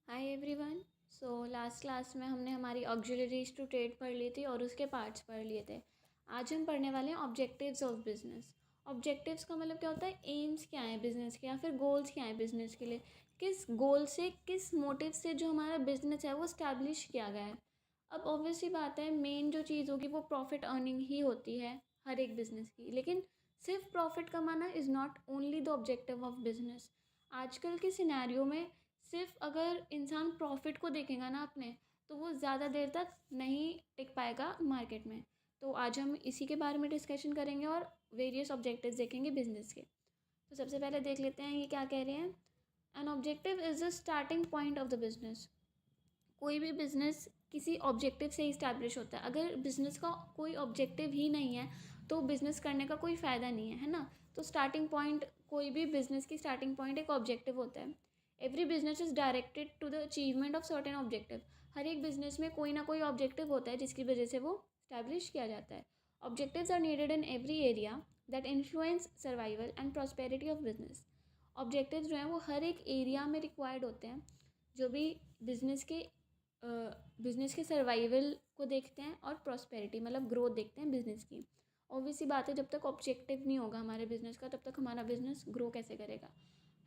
Hi everyone. So last class में हमने हमारी ऑक्सिलरीज टू ट्रेड पढ़ ली थी और उसके पार्ट्स पढ़ लिए थे। आज हम पढ़ने वाले हैं ऑब्जेक्टिव्स ऑफ बिजनेस। ऑब्जेक्टिव्स का मतलब क्या होता है, एम्स क्या है बिजनेस के या फिर गोल्स क्या है बिजनेस के लिए, किस गोल से किस मोटिव से जो हमारा बिजनेस है वो स्टैब्लिश किया गया है। अब ऑब्वियसली बात है, मेन जो चीज़ होगी वो प्रॉफिट अर्निंग ही होती है हर एक बिजनेस की, लेकिन सिर्फ प्रॉफिट कमाना is not only the objective of business. आजकल के सिनेरियो में सिर्फ अगर इंसान प्रॉफिट को देखेगा ना अपने, तो वो ज़्यादा देर तक नहीं टिक पाएगा मार्केट में। तो आज हम इसी के बारे में डिस्कशन करेंगे और वेरियस ऑब्जेक्टिव्स देखेंगे बिजनेस के। तो सबसे पहले देख लेते हैं ये क्या कह रहे हैं। An objective is the starting point of the business. कोई भी बिजनेस किसी ऑब्जेक्टिव से ही इस्टेब्लिश होता है। अगर बिजनेस का कोई ऑब्जेक्टिव ही नहीं है तो बिजनेस करने का कोई फ़ायदा नहीं है ना। तो स्टार्टिंग पॉइंट, कोई भी बिजनेस की स्टार्टिंग पॉइंट एक ऑब्जेक्टिव होता है। Every business is directed to the achievement of certain objective. हर एक बिजनेस में कोई ना कोई ऑब्जेक्टिव होता है जिसकी वजह से वो स्टैब्लिश किया जाता है। Objectives are needed in every area that influence survival and prosperity of business. Objectives जो हैं वो हर एक एरिया में रिक्वायर्ड होते हैं, जो भी बिजनेस के बिजनेस के सर्वाइवल को देखते हैं और प्रॉस्पेरिटी मतलब ग्रोथ देखते हैं बिजनेस की। ऑब्वियसली बात है, जब तक ऑब्जेक्टिव नहीं होगा हमारे बिजनेस का तब तक हमारा बिजनेस ग्रो कैसे करेगा,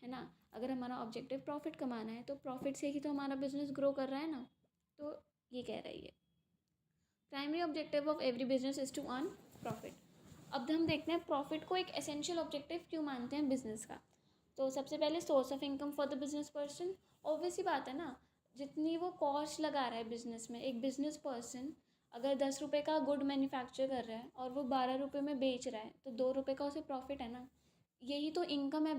है ना। अगर हमारा ऑब्जेक्टिव प्रॉफिट कमाना है तो प्रॉफिट से ही तो हमारा बिजनेस ग्रो कर रहा है ना। तो ये कह रही है primary objective of every business is to earn profit. अब हम देखते हैं प्रॉफिट को एक एसेंशियल ऑब्जेक्टिव क्यों मानते हैं बिजनेस का। तो सबसे पहले source of income for the business person. Obviously बात है ना, जितनी वो कॉस्ट लगा रहा है बिजनेस में, एक बिजनेस पर्सन अगर 10 रुपये का गुड मैन्युफैक्चर कर रहा है और वो 12 रुपये में बेच रहा है तो 2 रुपये का उसे प्रॉफिट है ना। यही तो इनकम है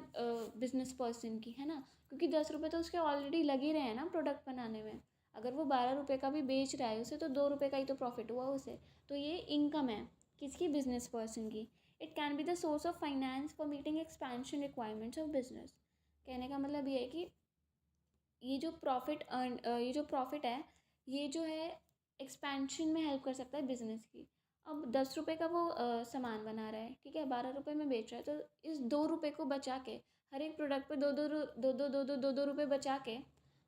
बिजनेस पर्सन की, है ना। क्योंकि 10 रुपये तो उसके ऑलरेडी लग ही रहे हैं ना प्रोडक्ट बनाने में। अगर वो 12 रुपये का भी बेच रहा है उसे, तो 2 रुपये का ही तो प्रॉफिट हुआ उसे। तो ये इनकम है किसकी, बिजनेस पर्सन की। It can be the source of finance for meeting expansion requirements of business. कहने का मतलब ये है कि ये जो प्रॉफिट है ये जो है एक्सपेंशन में हेल्प कर सकता है बिजनेस की। अब 10 रुपये का वो सामान बना रहा है, ठीक है, 12 रुपये में बेच रहा है, तो इस 2 रुपये को बचा के हर एक प्रोडक्ट पे दो दो रुपये बचा के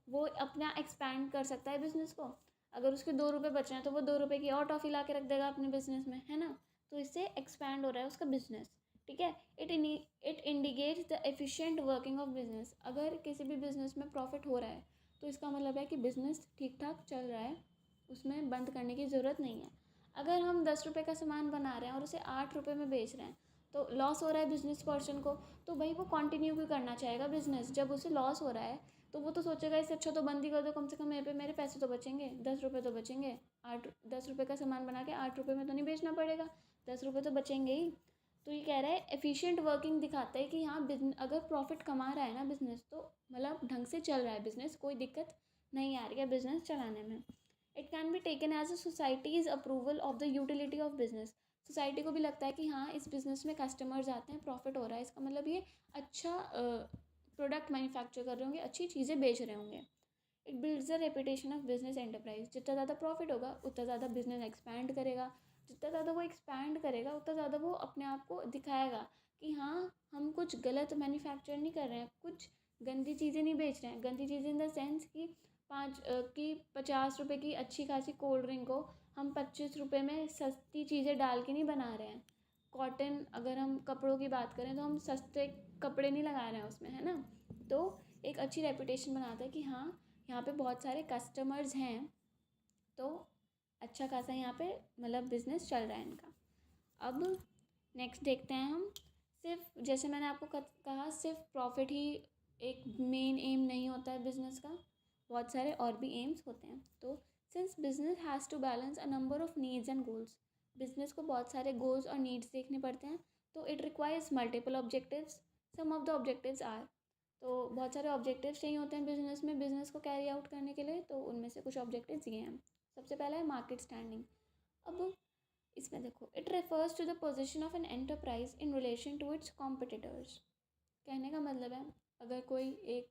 वो अपना एक्सपैंड कर सकता है बिजनेस को। अगर उसके 2 रुपये बच रहे हैं तो वो 2 रुपये की और टॉफ़ी ला के रख देगा अपने बिजनेस में, है ना। तो इससे एक्सपैंड हो रहा है उसका बिजनेस, ठीक है। It indicates the efficient working of business. अगर किसी भी बिजनेस में प्रॉफिट हो रहा है तो इसका मतलब है कि बिजनेस ठीक ठाक चल रहा है, उसमें बंद करने की ज़रूरत नहीं है। अगर हम 10 रुपये का सामान बना रहे हैं और उसे 8 रुपये में बेच रहे हैं तो लॉस हो रहा है बिजनेस पर्सन को, तो भाई वो कंटिन्यू क्यों करना चाहेगा बिजनेस। जब उसे लॉस हो रहा है तो वो तो सोचेगा इससे अच्छा तो बंद ही कर दो, कम से कम मेरे पैसे तो बचेंगे, 10 रुपये तो बचेंगे। 10 रुपये का सामान बना के 8 रुपये में तो नहीं बेचना पड़ेगा, 10 रुपये तो बचेंगे ही। तो ये कह रहा है एफिशिएंट वर्किंग दिखाता है कि हाँ बिजनेस अगर प्रॉफिट कमा रहा है ना बिजनेस, तो मतलब ढंग से चल रहा है बिजनेस, कोई दिक्कत नहीं आ रही है बिजनेस चलाने में। It can be taken as a society's approval of the utility of business. Society को भी लगता है कि हाँ इस बिज़नेस में कस्टमर्स आते हैं, प्रॉफिट हो रहा है, इसका मतलब ये अच्छा प्रोडक्ट मैन्युफैक्चर कर रहे होंगे, अच्छी चीज़ें बेच रहे होंगे। It builds the reputation of business enterprise. जितना ज़्यादा प्रॉफिट होगा उतना ज़्यादा बिजनेस एक्सपैंड करेगा, जितना ज़्यादा वो एक्सपैंड करेगा उतना ज़्यादा वो अपने आप को दिखाएगा कि हाँ हम कुछ गलत मैन्युफैक्चर नहीं कर रहे हैं, कुछ गंदी चीज़ें नहीं बेच रहे हैं। गंदी चीज़ें इन द सेंस कि 50 रुपए की अच्छी खासी कोल्ड ड्रिंक को हम 25 रुपये में सस्ती चीज़ें डाल के नहीं बना रहे हैं। कॉटन, अगर हम कपड़ों की बात करें तो हम सस्ते कपड़े नहीं लगा रहे हैं उसमें, है ना। तो एक अच्छी रेपुटेशन बनाता है कि हाँ यहाँ पे बहुत सारे कस्टमर्स हैं, तो अच्छा खासा यहाँ पे मतलब बिजनेस चल रहा है इनका। अब नेक्स्ट देखते हैं हम। सिर्फ जैसे मैंने आपको कहा सिर्फ प्रॉफिट ही एक मेन एम नहीं होता है बिजनेस का, बहुत सारे और भी एम्स होते हैं। तो since business has to balance a number of needs and goals, business को बहुत सारे गोल्स और नीड्स देखने पड़ते हैं, तो it requires multiple objectives. Some of the objectives are, तो बहुत सारे ऑब्जेक्टिव्स चाहिए होते हैं बिजनेस में बिजनेस को कैरी आउट करने के लिए, तो उनमें से कुछ ऑब्जेक्टिव्स ये हैं। सबसे पहला है मार्केट स्टैंडिंग। अब इसमें देखो, it refers to the position of an enterprise in relation to its competitors. कहने का मतलब है अगर कोई एक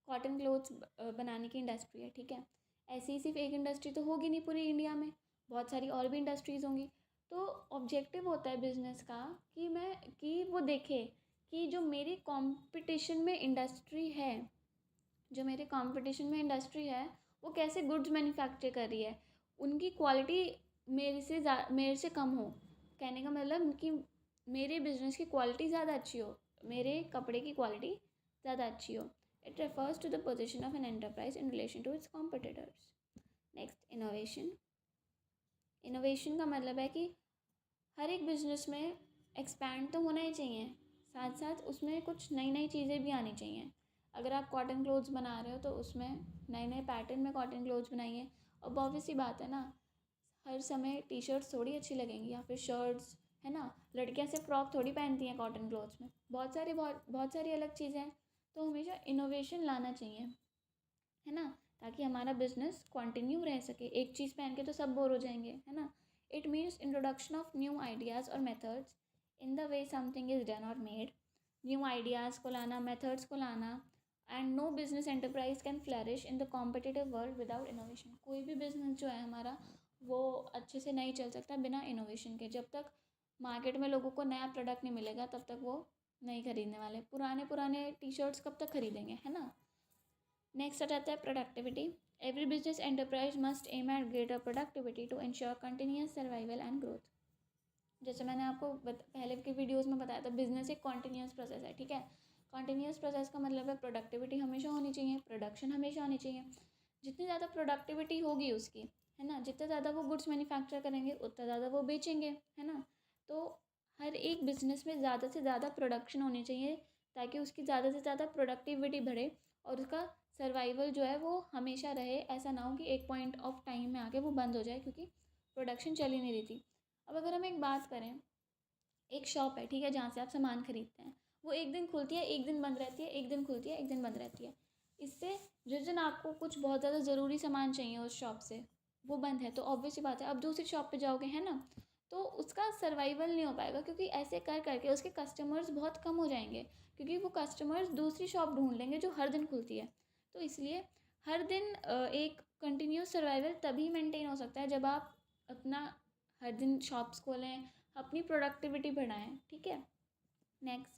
कॉटन क्लोथ्स बनाने की इंडस्ट्री है, ठीक है, ऐसी ही सिर्फ एक इंडस्ट्री तो होगी नहीं पूरी इंडिया में, बहुत सारी और भी इंडस्ट्रीज़ होंगी। तो ऑब्जेक्टिव होता है बिजनेस का कि वो देखे कि जो मेरी कंपटीशन में इंडस्ट्री है जो मेरे कंपटीशन में इंडस्ट्री है वो कैसे गुड्स मैन्युफैक्चर कर रही है, उनकी क्वालिटी मेरे से कम हो। कहने का मतलब कि मेरे बिजनेस की क्वालिटी ज़्यादा अच्छी हो, मेरे कपड़े की क्वालिटी ज़्यादा अच्छी हो। It refers to the position of an enterprise in relation to its competitors. Next, innovation. Innovation का मतलब है कि हर एक बिजनेस में एक्सपैंड तो होना ही चाहिए, साथ साथ उसमें कुछ नई नई चीज़ें भी आनी चाहिए। अगर आप कॉटन क्लोथ्स बना रहे हो तो उसमें नए नए पैटर्न में कॉटन क्लोथ्स बनाइए। अब ऑब्वियस सी बात है ना, हर समय टी शर्ट्स थोड़ी अच्छी लगेंगी या फिर शर्ट्स, है ना। लड़कियां सिर्फ फ्रॉक थोड़ी पहनती हैं कॉटन क्लोथ्स में, बहुत सारी अलग चीज़ें हैं। तो हमेशा इनोवेशन लाना चाहिए, है ना, ताकि हमारा बिजनेस कंटिन्यू रह सके। एक चीज़ पहन के तो सब बोर हो जाएंगे, है ना। It means introduction of new ideas और methods in the way something is done और मेड। न्यू आइडियाज़ को लाना, मेथड्स को लाना। And no business enterprise can flourish in the competitive world without innovation. कोई भी बिजनेस जो है हमारा वो अच्छे से नहीं चल सकता बिना इनोवेशन के। जब तक मार्केट में लोगों को नया प्रोडक्ट नहीं मिलेगा तब तक वो नहीं खरीदने वाले। पुराने पुराने टी शर्ट्स कब तक खरीदेंगे, है ना। नेक्स्ट आ जाता है productivity. Every business enterprise must aim at greater productivity to ensure continuous survival and growth. जैसे मैंने आपको पहले के वीडियोस में बताया था, बिजनेस एक कॉन्टिन्यूस प्रोसेस है, ठीक है। कॉन्टिन्यूस प्रोसेस का मतलब है प्रोडक्टिविटी हमेशा होनी चाहिए, प्रोडक्शन हमेशा होनी चाहिए। जितनी ज़्यादा प्रोडक्टिविटी होगी उसकी, है ना, जितना ज़्यादा वो गुड्स मैन्युफैक्चर करेंगे उतना ज़्यादा वो बेचेंगे, है ना। तो हर एक बिजनेस में ज़्यादा से ज़्यादा प्रोडक्शन होनी चाहिए ताकि उसकी ज़्यादा से ज़्यादा प्रोडक्टिविटी बढ़े और उसका सर्वाइवल जो है वो हमेशा रहे। ऐसा ना हो कि एक पॉइंट ऑफ टाइम में आके वो बंद हो जाए क्योंकि प्रोडक्शन चल ही नहीं रही थी। अब अगर हम एक बात करें, एक शॉप है, ठीक है, जहाँ से आप सामान खरीदते हैं, वो एक दिन खुलती है एक दिन बंद रहती है, एक दिन खुलती है एक दिन बंद रहती है। इससे जिस दिन आपको कुछ बहुत ज़्यादा ज़रूरी सामान चाहिए उस शॉप से, वो बंद है, तो ऑब्वियस सी बात है आप दूसरी शॉप पे जाओगे, है ना। तो उसका सर्वाइवल नहीं हो पाएगा क्योंकि ऐसे कर करके उसके कस्टमर्स बहुत कम हो जाएंगे क्योंकि वो कस्टमर्स दूसरी शॉप ढूंढ लेंगे जो हर दिन खुलती है। तो इसलिए हर दिन एक कंटिन्यूस सर्वाइवल तभी मेंटेन हो सकता है जब आप अपना हर दिन शॉप्स खोलें, अपनी प्रोडक्टिविटी बढ़ाएं, ठीक है। Next,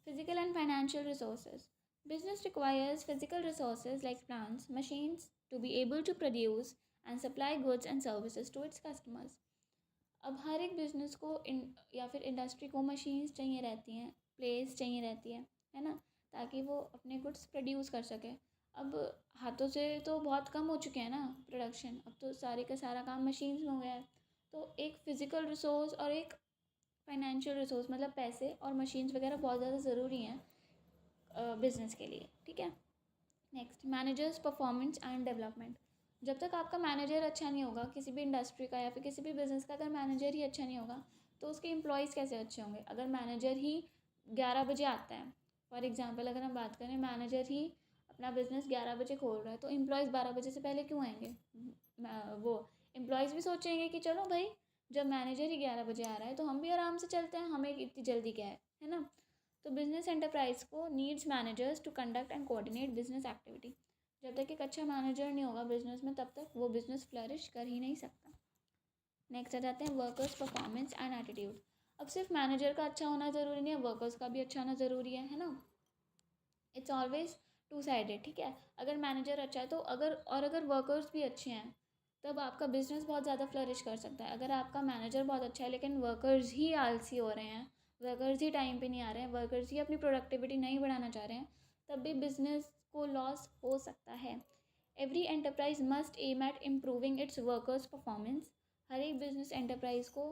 physical and financial resources. Business requires physical resources like plants, machines to be able to produce and supply goods and services to its customers. अब हर एक बिजनेस को या फिर इंडस्ट्री को मशीन्स चाहिए रहती हैं, प्लेस चाहिए रहती है ना, ताकि वो अपने गुड्स प्रोड्यूस कर सके। अब हाथों से तो बहुत कम हो चुके हैं ना प्रोडक्शन, अब तो सारे का सारा काम मशीन्स में हो गया है। तो एक फ़िज़िकल रिसोर्स और एक फाइनेंशियल रिसोर्स मतलब पैसे और मशीन्स वगैरह बहुत ज़्यादा ज़रूरी हैं बिज़नेस के लिए, ठीक है। Next, managers performance and development. जब तक आपका मैनेजर अच्छा नहीं होगा किसी भी इंडस्ट्री का या फिर किसी भी बिज़नेस का, अगर मैनेजर ही अच्छा नहीं होगा तो उसके एम्प्लॉयज़ कैसे अच्छे होंगे। अगर मैनेजर ही 11 बजे आता है, फॉर एग्ज़ाम्पल अगर हम बात करें, मैनेजर ही अपना बिज़नेस 11 बजे खोल रहा है तो एम्प्लॉयज़ 12 बजे से पहले क्यों आएंगे। वो एम्प्लॉयज़ भी सोचेंगे कि चलो भाई, जब मैनेजर ही 11 बजे आ रहा है तो हम भी आराम से चलते हैं, हमें इतनी जल्दी क्या है ना। तो बिजनेस एंटरप्राइज को needs managers to conduct and coordinate business activity. जब तक एक अच्छा मैनेजर नहीं होगा बिजनेस में तब तक वो बिजनेस फ्लरिश कर ही नहीं सकता। नेक्स्ट आ जाते हैं वर्कर्स परफॉर्मेंस एंड एटीट्यूड। अब सिर्फ मैनेजर का अच्छा होना ज़रूरी नहीं है, वर्कर्स का भी अच्छा होना ज़रूरी है ना। इट्स ऑलवेज टू साइडेड, ठीक है। अगर मैनेजर अच्छा है तो अगर वर्कर्स भी अच्छे हैं तब आपका बिजनेस बहुत ज़्यादा फ्लरिश कर सकता है। अगर आपका मैनेजर बहुत अच्छा है लेकिन वर्कर्स ही आलसी हो रहे हैं, वर्कर्स ही टाइम पे नहीं आ रहे हैं, वर्कर्स ही अपनी प्रोडक्टिविटी नहीं बढ़ाना चाह रहे हैं, तब भी बिजनेस को लॉस हो सकता है। Every enterprise must aim at improving its workers performance. हर एक बिजनेस एंटरप्राइज को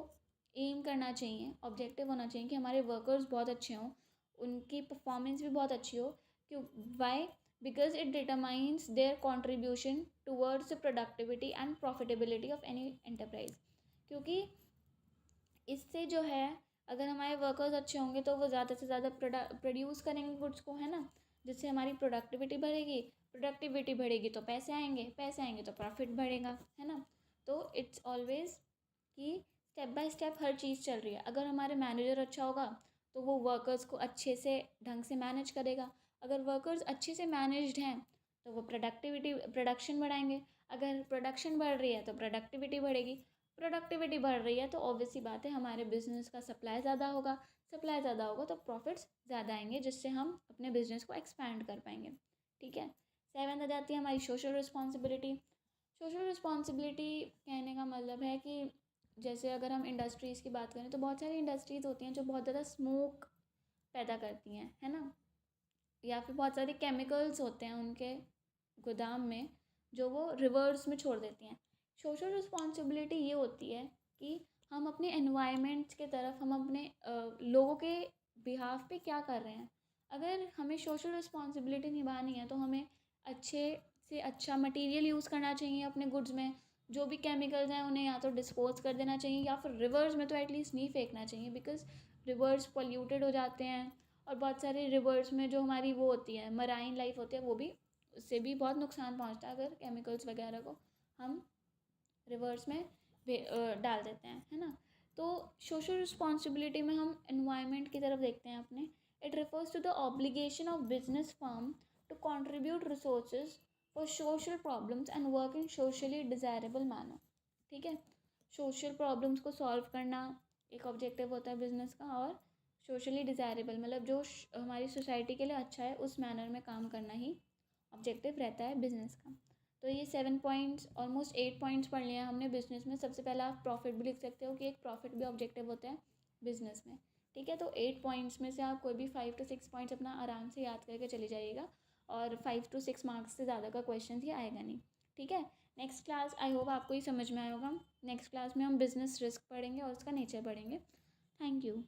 एम करना चाहिए, ऑब्जेक्टिव होना चाहिए कि हमारे वर्कर्स बहुत अच्छे हों, उनकी परफॉर्मेंस भी बहुत अच्छी हो। क्यों, why, because it determines their contribution towards the productivity and profitability of any enterprise. क्योंकि इससे जो है, अगर हमारे वर्कर्स अच्छे होंगे तो वो ज़्यादा से ज़्यादा प्रोड्यूस करेंगे गुड्स को, है ना, जिससे हमारी प्रोडक्टिविटी बढ़ेगी तो पैसे आएंगे तो प्रॉफिट बढ़ेगा, है ना। तो इट्स ऑलवेज कि स्टेप बाय स्टेप हर चीज़ चल रही है। अगर हमारे मैनेजर अच्छा होगा तो वो वर्कर्स को अच्छे से ढंग से मैनेज करेगा। अगर वर्कर्स अच्छे से मैनेज्ड हैं तो वो प्रोडक्शन बढ़ाएंगे। अगर प्रोडक्शन बढ़ रही है तो प्रोडक्टिविटी बढ़ेगी। प्रोडक्टिविटी बढ़ रही है तो ऑब्वियस सी बात है हमारे बिजनेस का सप्लाई ज़्यादा होगा। सप्लाई ज़्यादा होगा तो प्रॉफिट्स ज़्यादा आएंगे जिससे हम अपने बिजनेस को एक्सपैंड कर पाएंगे, ठीक है। 7th आ जाती है हमारी सोशल रिस्पॉन्सिबिलिटी। सोशल रिस्पॉन्सिबिलिटी कहने का मतलब है कि जैसे अगर हम इंडस्ट्रीज़ की बात करें तो बहुत सारी इंडस्ट्रीज़ होती हैं जो बहुत ज़्यादा स्मोक पैदा करती हैं, है ना, या फिर बहुत सारे केमिकल्स होते हैं उनके गोदाम में जो वो रिवर्स में छोड़ देती हैं। सोशल रिस्पॉन्सिबिलिटी ये होती है कि हम अपने एनवायरनमेंट के तरफ, हम अपने लोगों के बिहाफ पे क्या कर रहे हैं। अगर हमें सोशल रिस्पॉन्सिबिलिटी निभानी है तो हमें अच्छे से अच्छा मटेरियल यूज़ करना चाहिए अपने गुड्स में। जो भी केमिकल्स हैं उन्हें या तो डिस्पोज कर देना चाहिए या फिर रिवर्स में तो एटलीस्ट नहीं फेंकना चाहिए, बिकॉज रिवर्स पोल्यूटेड हो जाते हैं। और बहुत सारे रिवर्स में जो हमारी वो होती है मराइन लाइफ होती है वो भी, उससे भी बहुत नुकसान पहुंचता है अगर केमिकल्स वगैरह को हम रिवर्स में डाल देते हैं, है ना। तो सोशल रिस्पॉन्सिबिलिटी में हम एनवायरनमेंट की तरफ देखते हैं अपने। It refers to the obligation of business firm to contribute resources for social problems and work in socially desirable manner. ठीक है, सोशल प्रॉब्लम्स को सॉल्व करना एक ऑब्जेक्टिव होता है बिजनेस का, और सोशली डिज़ायरेबल मतलब जो हमारी सोसाइटी के लिए अच्छा है उस मैनर में काम करना ही ऑब्जेक्टिव रहता है बिजनेस का। तो ये 7 पॉइंट्स, ऑलमोस्ट 8 पॉइंट्स पढ़ लिया हमने बिजनेस में। सबसे पहले आप प्रॉफिट भी लिख सकते हो कि एक प्रॉफिट भी ऑब्जेक्टिव होता है बिजनेस में। ठीक है, तो 8 पॉइंट्स में से आप कोई भी 5 to 6 पॉइंट्स अपना आराम से याद करके चले जाइएगा, और 5 to 6 मार्क्स से ज़्यादा का क्वेश्चन ही आएगा नहीं। ठीक है, नेक्स्ट क्लास आई होप आपको ही समझ में आया होगा। नेक्स्ट क्लास में हम बिजनेस रिस्क पढ़ेंगे और उसका नेचर पढ़ेंगे। Thank you.